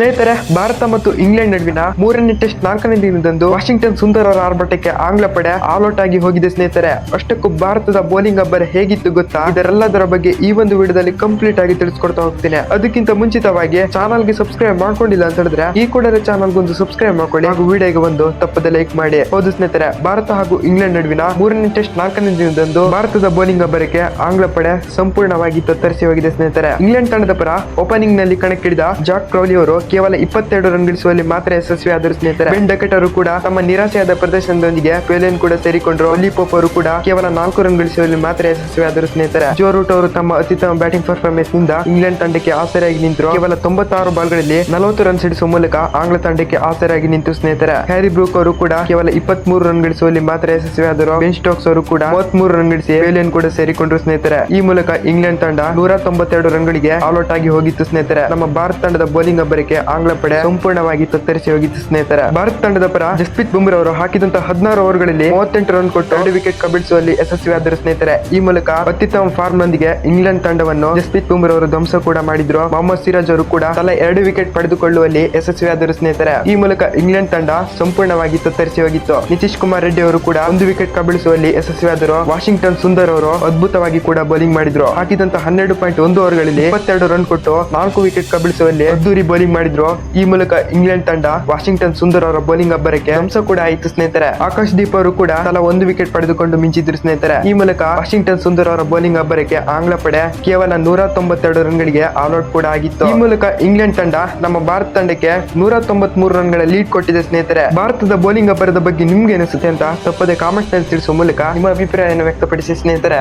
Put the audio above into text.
ಸ್ನೇಹಿತರೆ, ಭಾರತ ಮತ್ತು ಇಂಗ್ಲೆಂಡ್ ನಡುವಿನ ಮೂರನೇ ಟೆಸ್ಟ್ 4ನೇ ದಿನದಂದು ವಾಷಿಂಗ್ಟನ್ ಸುಂದರ್ ಅವರ ಆರ್ಭಟಕ್ಕೆ ಆಂಗ್ಲ ಪಡೆ ಆಲ್ಔಟ್ ಆಗಿ ಹೋಗಿದೆ. ಸ್ನೇಹಿತರೆ, ಅಷ್ಟಕ್ಕೂ ಭಾರತದ ಬೌಲಿಂಗ್ ಅಬ್ಬರ ಹೇಗಿತ್ತು ಗೊತ್ತಾ? ಇದರೆಲ್ಲದರ ಬಗ್ಗೆ ಈ ಒಂದು ವಿಡಿಯೋದಲ್ಲಿ ಕಂಪ್ಲೀಟ್ ಆಗಿ ತಿಳಿಸ್ಕೊಡ್ತಾ ಹೋಗ್ತೀನಿ. ಅದಕ್ಕಿಂತ ಮುಂಚಿತವಾಗಿ ಚಾನಲ್ ಗೆ ಸಬ್ಸ್ಕ್ರೈಬ್ ಮಾಡ್ಕೊಂಡಿಲ್ಲ ಅಂತ ಹೇಳಿದ್ರೆ ಈ ಕೂಡಲೇ ಚಾನಲ್ ಗೊಂದು ಸಬ್ಸ್ಕ್ರೈಬ್ ಮಾಡ್ಕೊಳ್ಳಿ ಹಾಗೂ ವಿಡಿಯೋಗೆ ಒಂದು ತಪ್ಪದೆ ಲೈಕ್ ಮಾಡಿ. ಹೌದು ಸ್ನೇಹಿತರೆ, ಭಾರತ ಹಾಗೂ ಇಂಗ್ಲೆಂಡ್ ನಡುವಿನ ಮೂರನೇ ಟೆಸ್ಟ್ 4ನೇ ದಿನದಂದು ಭಾರತದ ಬೌಲಿಂಗ್ ಅಬ್ಬರಕ್ಕೆ ಆಂಗ್ಲ ಪಡೆ ಸಂಪೂರ್ಣವಾಗಿ ತತ್ತರಿಸಿ ಹೋಗಿದೆ. ಸ್ನೇಹಿತರೆ, ಇಂಗ್ಲೆಂಡ್ ತಂಡದ ಪರ ಓಪನಿಂಗ್ ನಲ್ಲಿ ಕಣಕ್ಕಿಳಿದ ಜಾಕ್ ಕ್ರೌಲಿ ಅವರು ಕೇವಲ 22 ರನ್ ಗಳಿಸುವಲ್ಲಿ ಮಾತ್ರ ಯಶಸ್ವಿಯಾದರು. ಸ್ನೇಹಿತರೆ, ಬೆನ್ ಡಕೆಟ್ ಅವರು ಕೂಡ ತಮ್ಮ ನಿರಾಸೆಯಾದ ಪ್ರದರ್ಶನದೊಂದಿಗೆ ಪೇಲೆನ್ ಕೂಡ ಸೇರಿಕೊಂಡರು. ಒಲಿ ಪೋಪ್ ಅವರು ಕೂಡ ಕೇವಲ 4 ರನ್ ಗಳಿಸುವಲ್ಲಿ ಮಾತ್ರ ಯಶಸ್ವಿಯಾದರು. ಸ್ನೇಹಿತರೆ, ಜೋ ರೂಟ್ ಅವರು ತಮ್ಮ ಅತ್ಯುತ್ತಮ ಬ್ಯಾಟಿಂಗ್ ಪರ್ಫಾರ್ಮೆನ್ಸ್ ನಿಂದ ಇಂಗ್ಲೆಂಡ್ ತಂಡಕ್ಕೆ ಆಸರೆಯಾಗಿ ನಿಂತರು. ಕೇವಲ 96 ಬಾಲ್ಗಳಲ್ಲಿ 40 ರನ್ ಸಿಡಿಸುವ ಮೂಲಕ ಆಂಗ್ಲ ತಂಡಕ್ಕೆ ಆಸರೆಯಾಗಿ ನಿಂತು. ಸ್ನೇಹಿತರೆ, ಹ್ಯಾರಿ ಬ್ರೂಕ್ ಅವರು ಕೂಡ ಕೇವಲ 23 ರನ್ ಗಳಿಸುವಲ್ಲಿ ಮಾತ್ರ ಯಶಸ್ವಿಯಾದರು. ಬೆನ್ ಸ್ಟೋಕ್ಸ್ ಅವರು ಕೂಡ 33 ರನ್ ಗಳಿಸಿ ಪೇಲೆನ್ ಕೂಡ ಸೇರಿಕೊಂಡರು. ಸ್ನೇಹಿತರೆ, ಈ ಮೂಲಕ ಇಂಗ್ಲೆಂಡ್ ತಂಡ 192 ರನ್ಗಳಿಗೆ ಆಲ್ಔಟ್ ಆಗಿ ಹೋಗಿತ್ತು. ಸ್ನೇಹಿತರೆ, ನಮ್ಮ ಭಾರತ ತಂಡದ ಬೌಲಿಂಗ್ ಅಬ್ಬರಕ್ಕೆ ಆಂಗ್ಲ ಪಡೆ ಸಂಪೂರ್ಣವಾಗಿ ತತ್ತರಿಸಿ ಹೋಗಿತ್ತು. ಸ್ನೇಹಿತರೆ, ಭಾರತ ತಂಡದ ಪರ ಜಸ್ಪ್ರೀತ್ ಬುಮ್ರಾ ಅವರು ಹಾಕಿದಂತಹ 16 ಓವರ್ಗಳಲ್ಲಿ 38 ರನ್ ಕೊಟ್ಟು 2 ವಿಕೆಟ್ ಕಬಳಿಸುವಲ್ಲಿ ಯಶಸ್ವಿಯಾದರು. ಸ್ನೇಹಿತರೆ, ಈ ಮೂಲಕ ಅತ್ಯುತ್ತಮ ಫಾರ್ಮ್ ನೊಂದಿಗೆ ಇಂಗ್ಲೆಂಡ್ ತಂಡವನ್ನು ಜಸ್ಪ್ರೀತ್ ಬುಮ್ರಾ ಅವರು ಧ್ವಂಸ ಕೂಡ ಮಾಡಿದ್ರು. ಮೊಹಮ್ಮದ್ ಸಿರಾಜ್ ಅವರು ಕೂಡ ತಲಾ 2 ವಿಕೆಟ್ ಪಡೆದುಕೊಳ್ಳುವಲ್ಲಿ ಯಶಸ್ವಿಯಾದರು. ಸ್ನೇಹಿತರೆ, ಈ ಮೂಲಕ ಇಂಗ್ಲೆಂಡ್ ತಂಡ ಸಂಪೂರ್ಣವಾಗಿ ತತ್ತರಿಸಿ ಹೋಗಿತ್ತು. ನಿತೀಶ್ ಕುಮಾರ್ ರೆಡ್ಡಿ ಅವರು ಕೂಡ 1 ವಿಕೆಟ್ ಕಬಳಿಸುವಲ್ಲಿ ಯಶಸ್ವಿಯಾದರು. ವಾಷಿಂಗ್ಟನ್ ಸುಂದರ್ ಅವರು ಅದ್ಭುತವಾಗಿ ಕೂಡ ಬೌಲಿಂಗ್ ಮಾಡಿದ್ರು. ಹಾಕಿದಂತಹ 12.1 ಓವರ್ಗಳಲ್ಲಿ 22 ರನ್ ಕೊಟ್ಟು 4 ವಿಕೆಟ್ ಕಬಳಿಸುವಲ್ಲಿ ಅದ್ದೂರಿ ಬೌಲಿಂಗ್ ಮಾಡಿದ್ರು. ಈ ಮೂಲಕ ಇಂಗ್ಲೆಂಡ್ ತಂಡ ವಾಷಿಂಗ್ಟನ್ ಸುಂದರ್ ಅವರ ಬೌಲಿಂಗ್ ಅಬ್ಬರಕ್ಕೆ ಧ್ವಂಸ ಕೂಡ ಆಯಿತು. ಸ್ನೇಹಿತರೆ, ಆಕಾಶ್ ದೀಪ್ ಅವರು ಕೂಡ ತಲಾ 1 ವಿಕೆಟ್ ಪಡೆದುಕೊಂಡು ಮಿಂಚಿದ್ರು. ಸ್ನೇಹಿತರೆ, ಈ ಮೂಲಕ ವಾಷಿಂಗ್ಟನ್ ಸುಂದರ್ ಅವರ ಬೌಲಿಂಗ್ ಅಬ್ಬರಕ್ಕೆ ಆಂಗ್ಲ ಪಡೆ ಕೇವಲ 192 ರನ್ಗಳಿಗೆ ಆಲ್ಔಟ್ ಕೂಡ ಆಗಿತ್ತು. ಈ ಮೂಲಕ ಇಂಗ್ಲೆಂಡ್ ತಂಡ ನಮ್ಮ ಭಾರತ ತಂಡಕ್ಕೆ 193 ರನ್ಗಳ ಲೀಡ್ ಕೊಟ್ಟಿದೆ. ಸ್ನೇಹಿತರೆ, ಭಾರತದ ಬೌಲಿಂಗ್ ಅಬ್ಬರದ ಬಗ್ಗೆ ನಿಮ್ಗೆ ಅನಿಸುತ್ತೆ ಅಂತ ತಪ್ಪದೆ ಕಾಮೆಂಟ್ ನಲ್ಲಿ ತಿಳಿಸುವ ಮೂಲಕ ನಿಮ್ಮ ಅಭಿಪ್ರಾಯವನ್ನು ವ್ಯಕ್ತಪಡಿಸಿ. ಸ್ನೇಹಿತರೆ.